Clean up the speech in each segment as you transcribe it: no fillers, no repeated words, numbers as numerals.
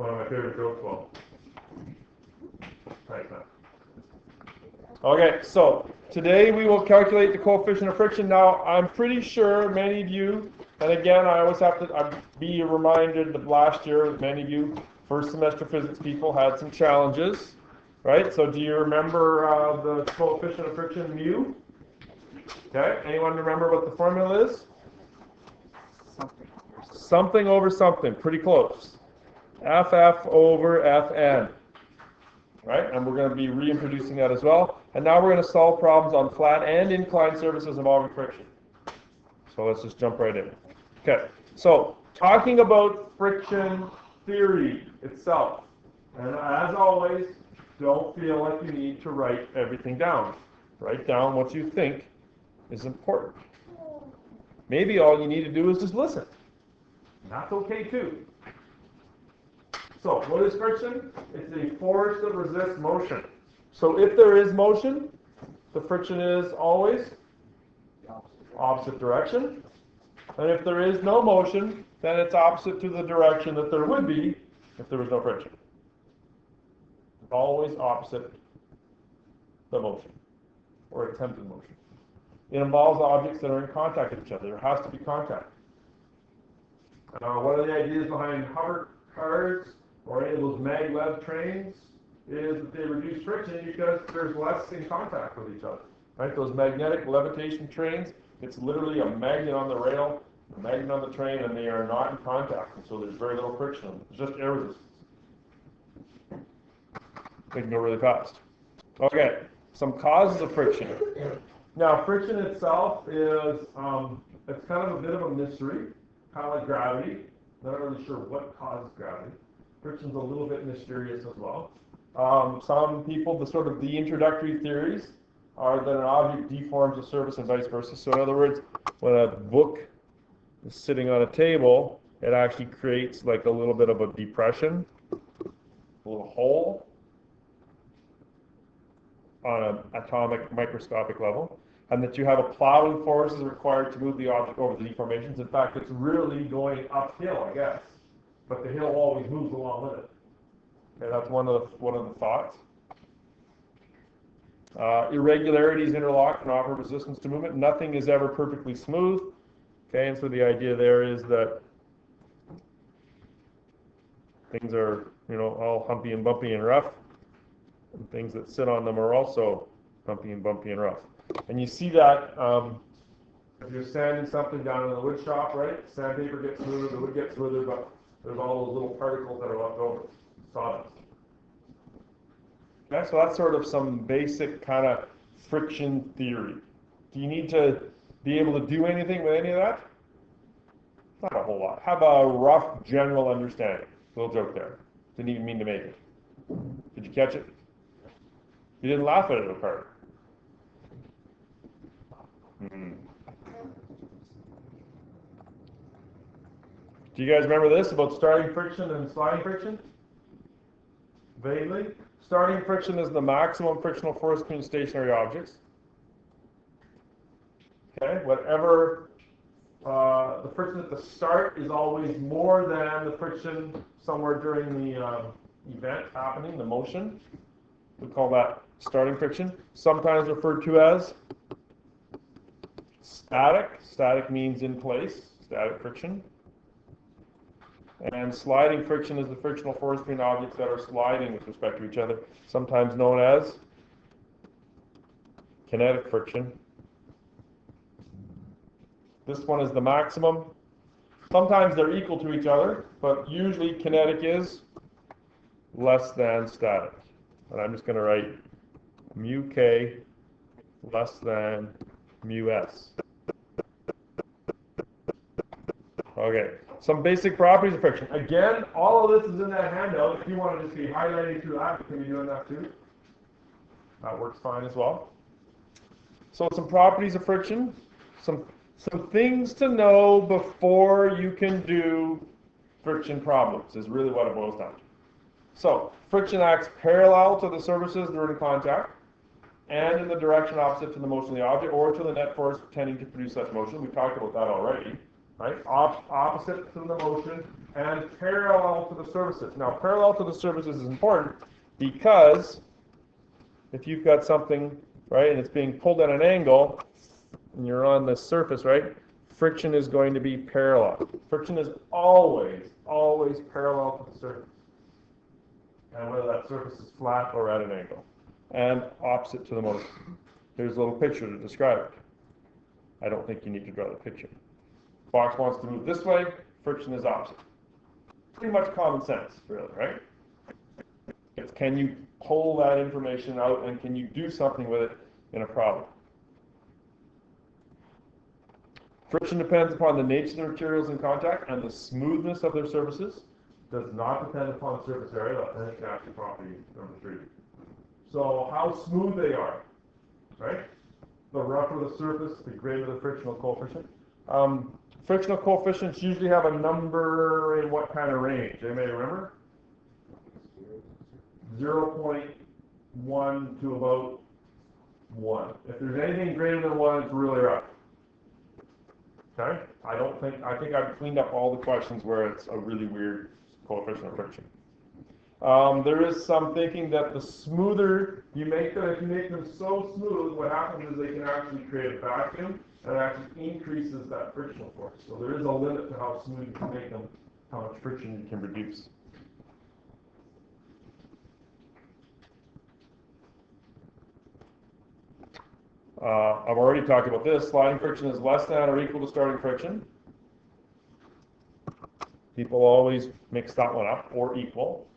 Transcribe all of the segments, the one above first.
one of my favorite jokes. Well, right now. Okay, so today we will calculate the coefficient of friction. Now, I'm pretty sure many of you, and again, I always have to be reminded that last year, many of you first semester physics people had some challenges, right? So do you remember the coefficient of friction, mu? Okay, anyone remember what the formula is? Something over something, pretty close. FF over Fn. Right, and we're going to be reintroducing that as well. And now we're going to solve problems on flat and inclined surfaces involving friction. So let's just jump right in. Okay, so talking about friction theory itself. And as always, don't feel like you need to write everything down. Write down what you think is important. Maybe all you need to do is just listen. That's okay too. So, what is friction? It's a force that resists motion. So, if there is motion, the friction is always opposite direction. And if there is no motion, then it's opposite to the direction that there would be if there was no friction. It's always opposite the motion, or attempted motion. It involves objects that are in contact with each other. There has to be contact. One of the ideas behind hover cars or any of those maglev trains is that they reduce friction because there's less in contact with each other. Right? Those magnetic levitation trains, it's literally a magnet on the rail, a magnet on the train, and they are not in contact, and so there's very little friction. It's just air resistance. They can go really fast. Okay, some causes of friction. Now, friction itself is it's kind of a bit of a mystery, kind of like gravity. Not really sure what causes gravity. Friction's a little bit mysterious as well. Some people, the introductory theories are that an object deforms a surface and vice versa. So in other words, when a book is sitting on a table, it actually creates like a little bit of a depression, a little hole on an atomic microscopic level, and that you have a plowing force is required to move the object over the deformations. In fact, it's really going uphill, I guess. But the hill always moves along with it. Okay, that's one of the thoughts. Irregularities interlock and offer resistance to movement. Nothing is ever perfectly smooth. Okay, and so the idea there is that things are, all humpy and bumpy and rough, and things that sit on them are also humpy and bumpy and rough. And you see that if you're sanding something down in the wood shop, right? Sandpaper gets smoother, the wood gets smoother, but there's all those little particles that are left over, sawdust. Okay, so that's sort of some basic kind of friction theory. Do you need to be able to do anything with any of that? Not a whole lot. Have a rough general understanding. Little joke there. Didn't even mean to make it. Did you catch it? You didn't laugh at it apart. Do you guys remember this about starting friction and sliding friction? Vaguely. Starting friction is the maximum frictional force between stationary objects. Okay, whatever the friction at the start is always more than the friction somewhere during the event happening, the motion. We call that starting friction. Sometimes referred to as static. Static means in place, static friction. And sliding friction is the frictional force between objects that are sliding with respect to each other, sometimes known as kinetic friction. This one is the maximum. Sometimes they're equal to each other, but usually kinetic is less than static. And I'm just going to write mu k less than mu s. Okay, some basic properties of friction. Again, all of this is in that handout. If you want to just be highlighting through that, you can be doing that too. That works fine as well. So some properties of friction, some things to know before you can do friction problems is really what it boils down to. So friction acts parallel to the surfaces that are in contact and in the direction opposite to the motion of the object or to the net force tending to produce such motion. We talked about that already. right? Opposite to the motion and parallel to the surfaces. Now, parallel to the surfaces is important because if you've got something, right, and it's being pulled at an angle, and you're on the surface, right, friction is going to be parallel. Friction is always parallel to the surface. And whether that surface is flat or at an angle. And opposite to the motion. Here's a little picture to describe it. I don't think you need to draw the picture. Box wants to move this way, friction is opposite. Pretty much common sense, really, right? It's can you pull that information out and can you do something with it in a problem? Friction depends upon the nature of the materials in contact and the smoothness of their surfaces. Does not depend upon surface area. That's actually property number 3. So how smooth they are, right? The rougher the surface, the greater the frictional coefficient. Frictional coefficients usually have a number in what kind of range? Anybody remember? 0.1 to about 1. If there's anything greater than 1, it's really rough. Okay? I think I've cleaned up all the questions where it's a really weird coefficient of friction. There is some thinking that the smoother you make them, if you make them so smooth, what happens is they can actually create a vacuum and it actually increases that frictional force. So there is a limit to how smooth you can make them, how much friction you can reduce. I've already talked about this. Sliding friction is less than or equal to starting friction. People always mix that one up, or equal.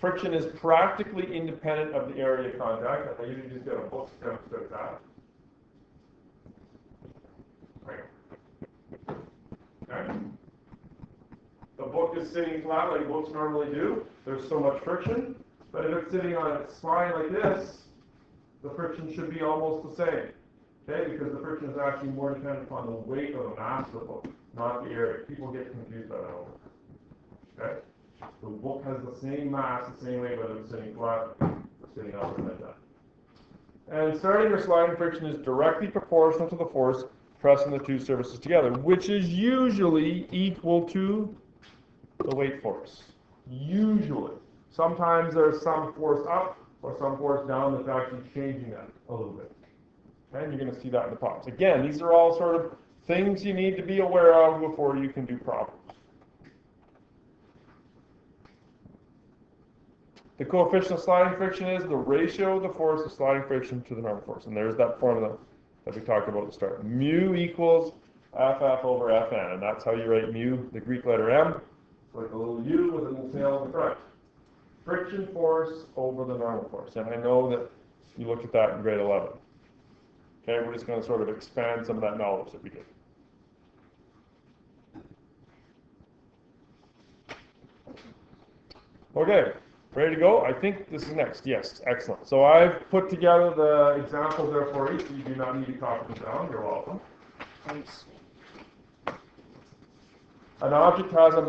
Friction is practically independent of the area of contact. I usually just get a book to demonstrate that. Right. Okay. The book is sitting flat like books normally do. There's so much friction. But if it's sitting on its spine like this, the friction should be almost the same. Okay, because the friction is actually more dependent upon the weight or the mass of the book, not the area. People get confused by that. Okay? The book has the same mass, the same weight, whether it's sitting flat or sitting up like that. And starting or sliding friction is directly proportional to the force pressing the two surfaces together, which is usually equal to the weight force. Usually. Sometimes there's some force up or some force down that's actually changing that a little bit. Okay? And you're going to see that in the problems. Again, these are all sort of things you need to be aware of before you can do problems. The coefficient of sliding friction is the ratio of the force of sliding friction to the normal force. And there's that formula that we talked about at the start. Mu equals FF over Fn. And that's how you write mu, the Greek letter M. It's like a little U with a little tail in the front. Friction force over the normal force. And I know that you looked at that in grade 11. Okay, we're just going to sort of expand some of that knowledge that we did. Okay. Ready to go? I think this is next. Yes, excellent. So I've put together the examples there for you, so you do not need to copy them down. You're welcome. Thanks. An object has it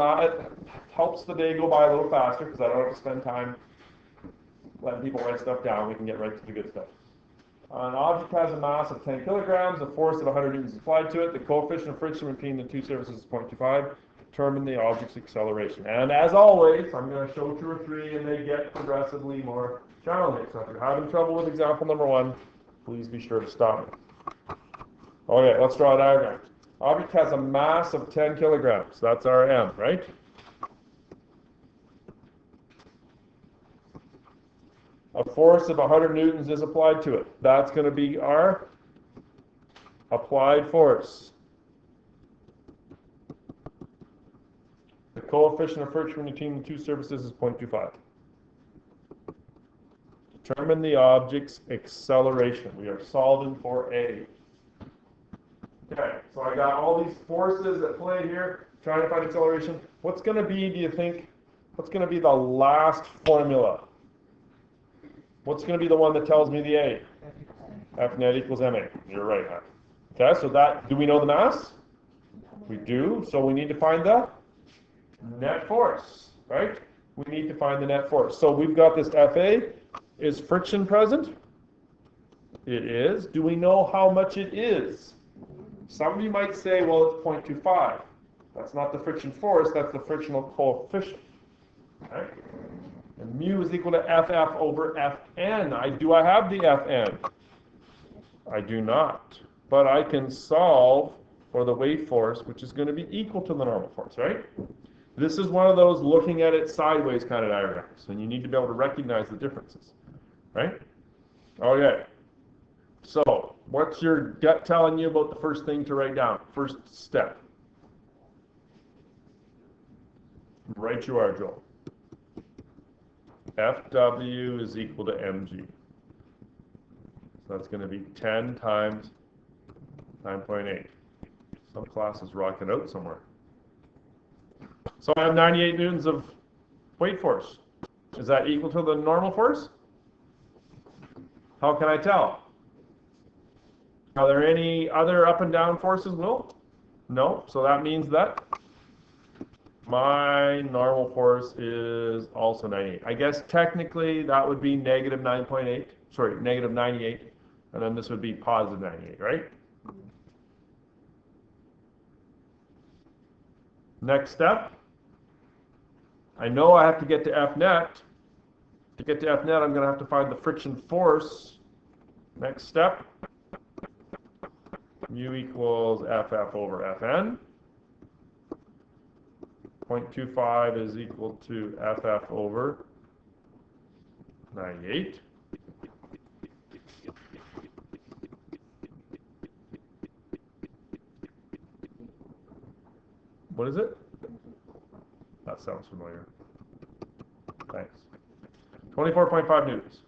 helps the day go by a little faster because I don't have to spend time letting people write stuff down. We can get right to the good stuff. An object has a mass of 10 kilograms, a force of 100 newtons applied to it. The coefficient of friction between the two surfaces is 0.25. Determine the object's acceleration. And as always, I'm going to show 2 or 3, and they get progressively more challenging. So if you're having trouble with example number 1, please be sure to stop me. Okay, let's draw a diagram. Object has a mass of 10 kilograms. That's our M, right? A force of 100 newtons is applied to it. That's going to be our applied force. The coefficient of friction between the two surfaces is 0.25. Determine the object's acceleration. We are solving for A. Okay, so I got all these forces at play here, trying to find acceleration. What's going to be, do you think, what's going to be the last formula? What's going to be the one that tells me the A? F net equals ma. You're right, huh? Okay, so that, do we know the mass? We do, so we need to find the net force, right? We need to find the net force. So we've got this Fa. Is friction present? It is. Do we know how much it is? Some of you might say, well, it's 0.25. That's not the friction force, that's the frictional coefficient. Right? And mu is equal to FF over Fn. Do I have the Fn? I do not. But I can solve for the weight force, which is going to be equal to the normal force, right? This is one of those looking at it sideways kind of diagrams, and you need to be able to recognize the differences, right? Okay. So, what's your gut telling you about the first thing to write down? First step. Right you are, Joel. Fw is equal to mg. So that's going to be 10 times 9.8. Some class is rocking out somewhere. So I have 98 newtons of weight force. Is that equal to the normal force? How can I tell? Are there any other up and down forces? No. So that means that my normal force is also 98. I guess technically that would be negative 9.8. Sorry, negative 98. And then this would be positive 98, right? Next step. I know I have to get to Fnet. To get to Fnet, I'm going to have to find the friction force. Next step. Mu equals FF over Fn. 0.25 is equal to FF over 98. What is it? That sounds familiar. Thanks. 24.5 newtons.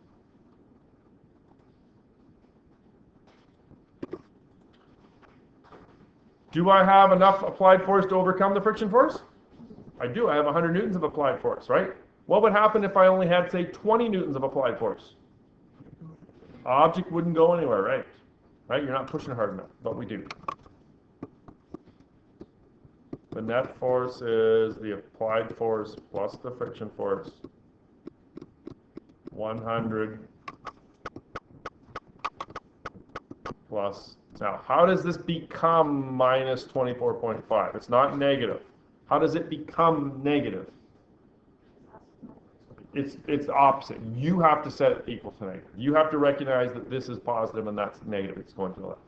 Do I have enough applied force to overcome the friction force? I do. I have 100 newtons of applied force, right? What would happen if I only had, say, 20 newtons of applied force? Object wouldn't go anywhere, right? Right? You're not pushing hard enough, but we do. The net force is the applied force plus the friction force. 100 plus. Now, how does this become minus 24.5? It's not negative. How does it become negative? It's opposite. You have to set it equal to negative. You have to recognize that this is positive and that's negative. It's going to the left.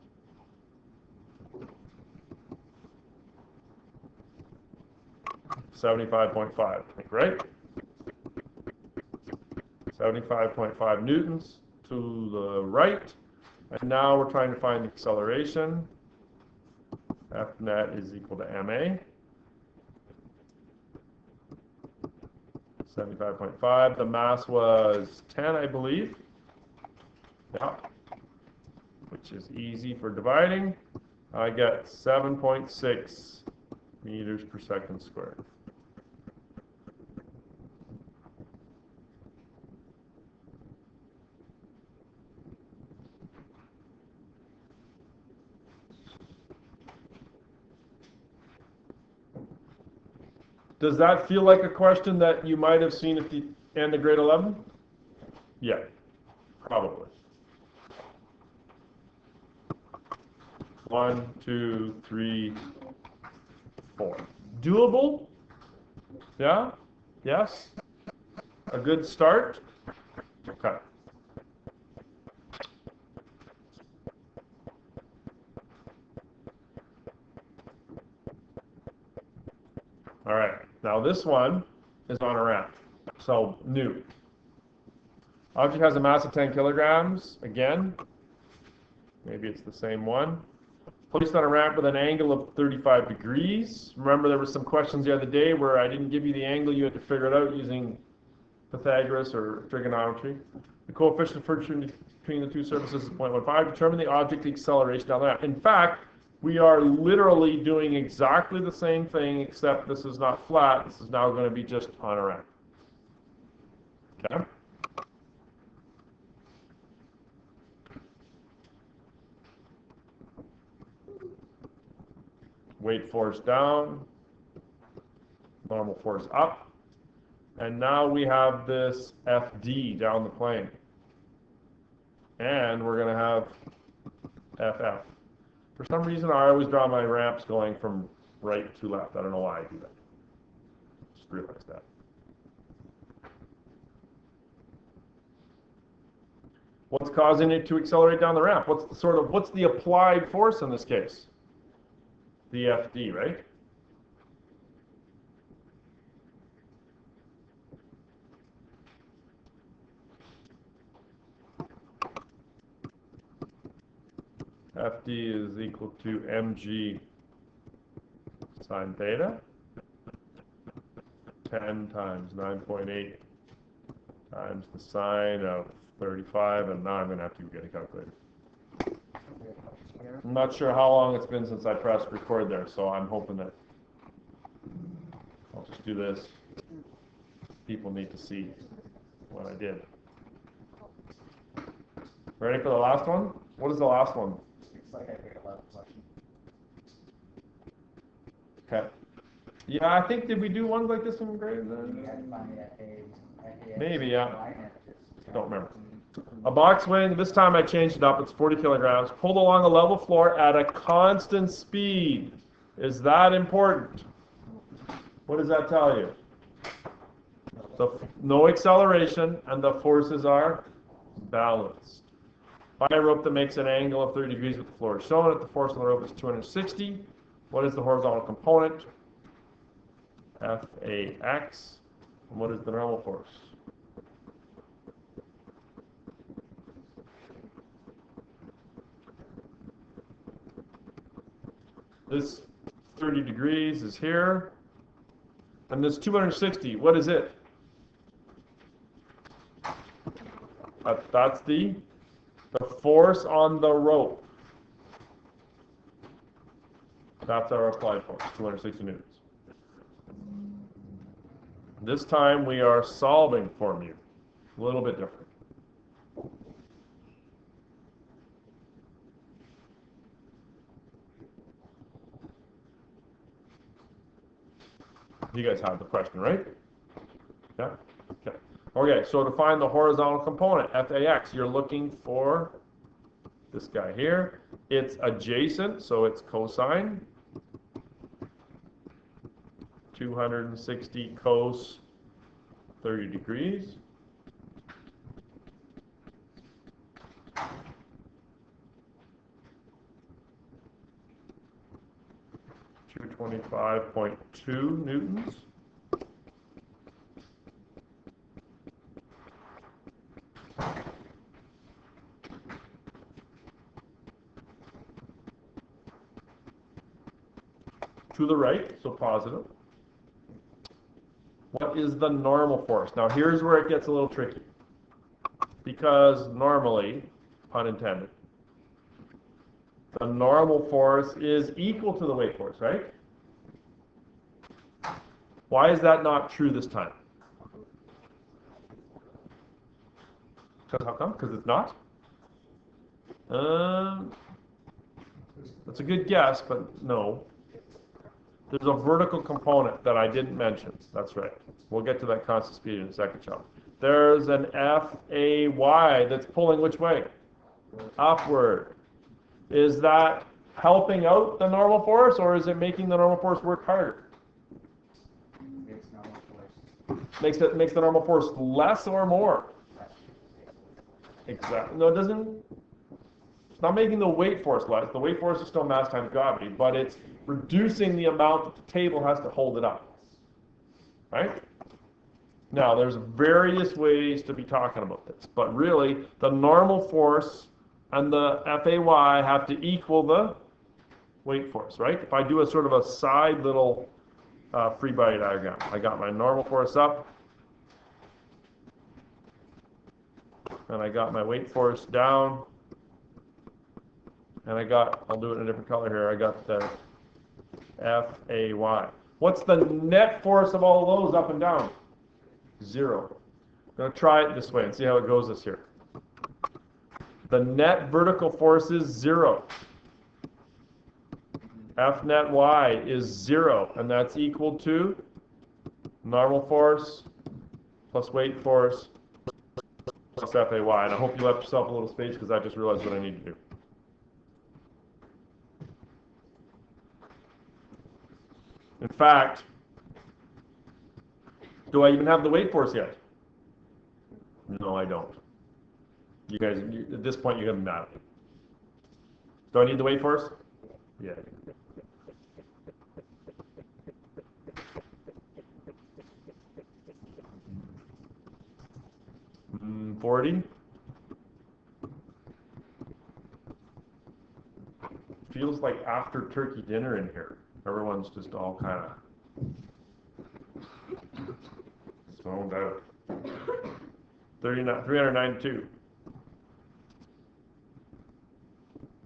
$75.5, right? 75.5 newtons to the right. And now we're trying to find the acceleration. F net is equal to ma. 75.5. The mass was 10, I believe. Yeah. Which is easy for dividing. I get 7.6 meters per second squared. Does that feel like a question that you might have seen at the end of grade 11? Yeah, probably. 1, 2, 3, 4. Doable? Yeah? Yes? A good start? Okay. All right. Now this one is on a ramp. So new. Object has a mass of 10 kilograms. Again, maybe it's the same one. Placed on a ramp with an angle of 35 degrees. Remember there were some questions the other day where I didn't give you the angle. You had to figure it out using Pythagoras or trigonometry. The coefficient of friction between the two surfaces is 0.15. Determine the object acceleration down the ramp. In fact, we are literally doing exactly the same thing, except this is not flat. This is now going to be just on a ramp. Okay? Weight force down, normal force up. And now we have this FD down the plane. And we're going to have FF. For some reason, I always draw my ramps going from right to left. I don't know why I do that. Just realized that. What's causing it to accelerate down the ramp? What's the applied force in this case? The FD, right? FD is equal to mg sine theta, 10 times 9.8 times the sine of 35, and now I'm going to have to get a calculator. I'm not sure how long it's been since I pressed record there, so I'm hoping that I'll just do this. People need to see what I did. Ready for the last one? What is the last one? It's like I picked a last question. Okay. Yeah, I think, did we do ones like this in grade? You had to find the FA. Maybe, yeah. Don't remember. A box weighing, this time I changed it up, it's 40 kilograms, pulled along a level floor at a constant speed. Is that important? What does that tell you? So no acceleration, and the forces are balanced. By a rope that makes an angle of 30 degrees with the floor shown that the force on the rope is 260. What is the horizontal component? FAX. And what is the normal force? This 30 degrees is here. And this 260, what is it? That's the force on the rope. That's our applied force, 260 newtons. This time we are solving for mu. A little bit different. You guys have the question, right? Yeah? Okay. Okay, so to find the horizontal component, FAX, you're looking for this guy here. It's adjacent, so it's cosine. 260 cos 30 degrees. $225.2 newtons. To the right, so positive. What is the normal force? Now here's where it gets a little tricky. Because normally, pun intended, the normal force is equal to the weight force, right? Why is that not true this time? How come? Because it's not? That's a good guess, but no. There's a vertical component that I didn't mention. That's right. We'll get to that constant speed in a second, Sean. There's an FAY that's pulling which way? Upward. Is that helping out the normal force, or is it making the normal force work harder? It's normal force. Makes the normal force less or more? Exactly. No, it doesn't. It's not making the weight force less. The weight force is still mass times gravity, but it's reducing the amount that the table has to hold it up. Right? Now, there's various ways to be talking about this, but really, the normal force and the FAY have to equal the weight force, right? If I do a sort of a side little free body diagram, I got my normal force up, and I got my weight force down, and I'll do it in a different color here, I got the FAY. What's the net force of all of those up and down? 0. I'm going to try it this way and see how it goes this year. The net vertical force is 0. F net Y is 0, and that's equal to normal force plus weight force plus FAY. And I hope you left yourself a little space because I just realized what I need to do. In fact, do I even have the weight force yet? No, I don't. You guys, at this point, you're gonna be mad at me. Do I need the weight force? Yeah. 40. Feels like after turkey dinner in here. Everyone's just all kind of zoned out. 392.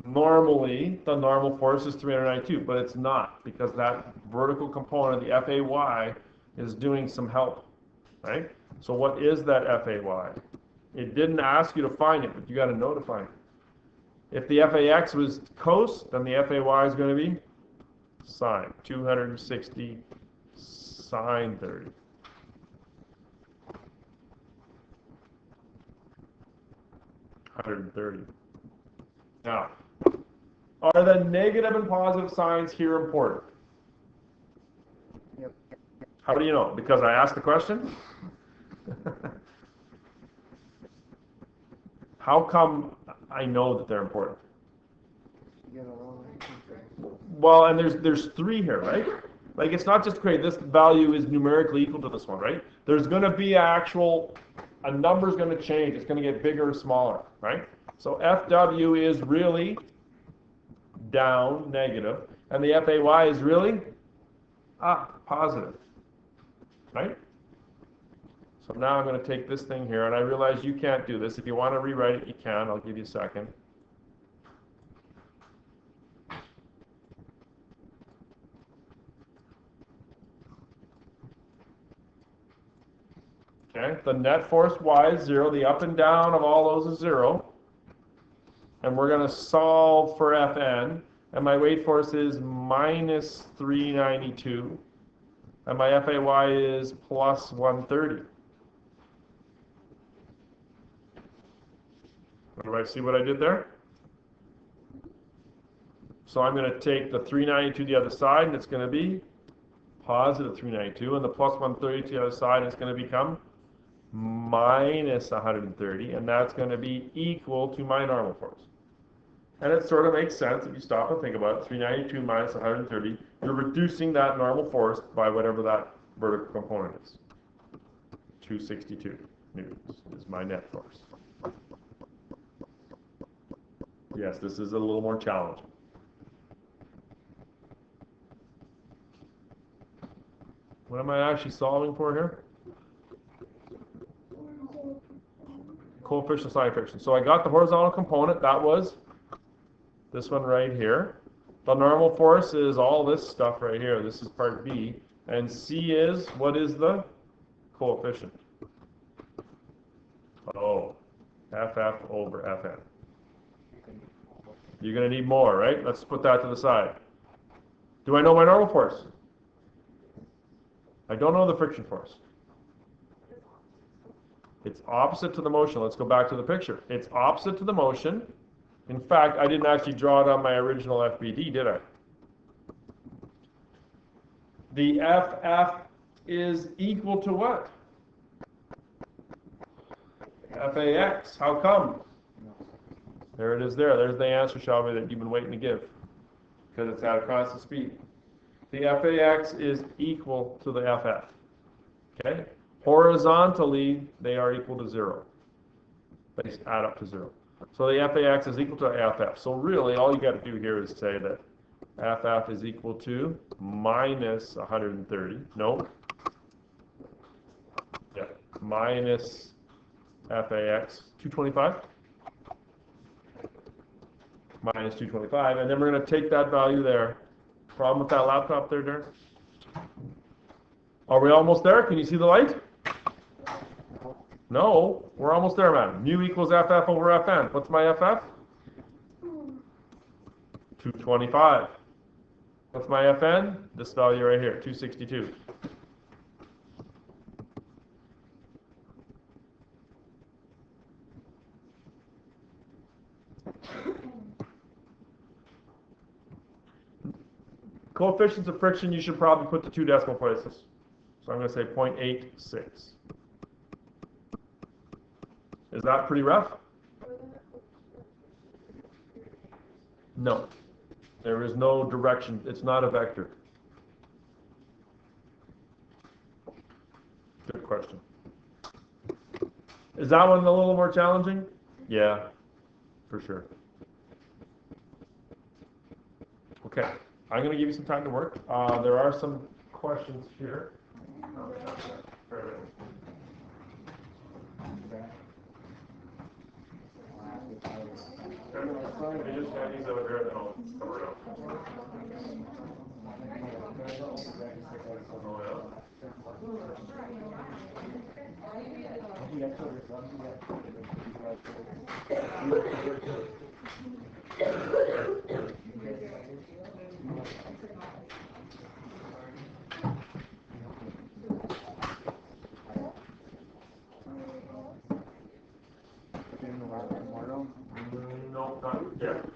Normally, the normal force is 392, but it's not because that vertical component, the FAY, is doing some help, right? So what is that FAY? It didn't ask you to find it, but you got to know to find it. If the FAX was cos, then the FAY is going to be sine. 260 sine 30. $130. Now, are the negative and positive signs here important? Yep. How do you know? Because I asked the question? How come I know that they're important? Well, and there's three here, right? Like it's not just okay, this value is numerically equal to this one, right? There's going to be a number's going to change. It's going to get bigger or smaller, right? So FW is really down, negative, and the FAY is really up, positive, right? So now I'm going to take this thing here, and I realize you can't do this. If you want to rewrite it, you can. I'll give you a second. Okay, the net force Y is 0. The up and down of all those is 0. And we're going to solve for Fn. And my weight force is minus 392. And my FAY is plus 130. Do I see what I did there? So I'm going to take the 392 to the other side, and it's going to be positive 392. And the plus 130 to the other side is going to become minus 130. And that's going to be equal to my normal force. And it sort of makes sense if you stop and think about it. 392 minus 130, you're reducing that normal force by whatever that vertical component is. 262 newtons is my net force. Yes, this is a little more challenging. What am I actually solving for here? Coefficient of sine friction. So I got the horizontal component. That was this one right here. The normal force is all this stuff right here. This is part B. And C is, what is the coefficient? Oh, FF over Fn. You're going to need more, right? Let's put that to the side. Do I know my normal force? I don't know the friction force. It's opposite to the motion. Let's go back to the picture. It's opposite to the motion. In fact, I didn't actually draw it on my original FBD, did I? The FF is equal to what? FAX. How come? There it is there. There's the answer, Shelby, that you've been waiting to give. Because it's at a constant speed. The FAX is equal to the FF. Okay? Horizontally, they are equal to 0. They add up to 0. So the FAX is equal to FF. So really, all you got to do here is say that FF is equal to minus 130. No. Yeah. Minus FAX 225. Minus 225. And then we're going to take that value there. Problem with that laptop there, Darren? Are we almost there? Can you see the light? No, we're almost there, man. Mu equals FF over Fn. What's my FF? 225. What's my Fn? This value right here, 262. coefficients of friction, you should probably put the 2 decimal places. So I'm going to say 0.86. Is that pretty rough? No. There is no direction. It's not a vector. Good question. Is that one a little more challenging? Yeah, for sure. Okay, I'm going to give you some time to work. There are some questions here. No, not yet.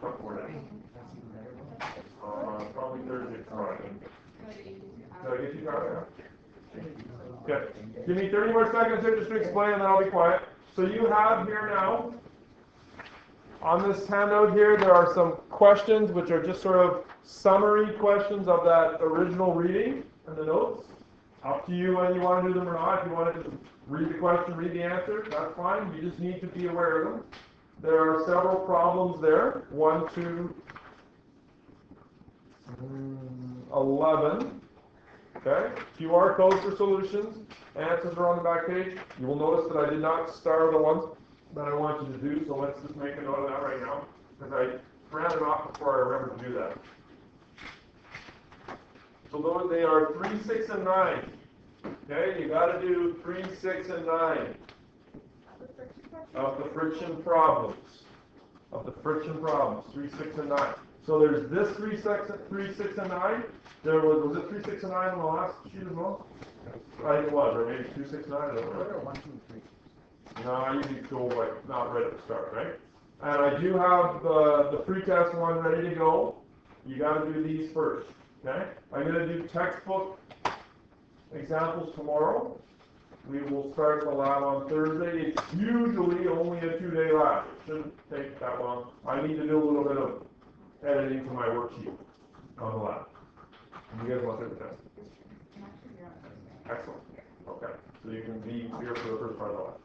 Probably Thursday, Friday. Did I get you Friday? Okay. Give me 30 more seconds here just to explain, and then I'll be quiet. So you have here now, on this handout here, there are some questions which are just sort of summary questions of that original reading and the notes. Up to you whether you want to do them or not. If you want to just read the question, read the answer, that's fine. You just need to be aware of them. There are several problems there. 1, 2, 11. Okay? QR codes for solutions. Answers are on the back page. You will notice that I did not star the ones that I want you to do, so let's just make a note of that right now, because I ran it off before I remembered to do that. So those, they are 3, 6, and 9. Okay, you got to do 3, 6, and 9 of the friction problems. Of the friction problems, 3, 6, and 9. So there's this 3, 6, and 9. There was it 3, 6, and 9 on the last sheet as well? I think it was, or maybe 2, 6, 9. I don't know. 1, 2, 3. No, I usually go like not right at the start, right? And I do have the pretest one ready to go. You got to do these first, okay? I'm going to do textbook examples tomorrow. We will start the lab on Thursday. It's usually only a 2-day lab. It shouldn't take that long. I need to do a little bit of editing to my worksheet on the lab. You guys want to take the test? Excellent. Okay. So you can be here for the first part of the lab.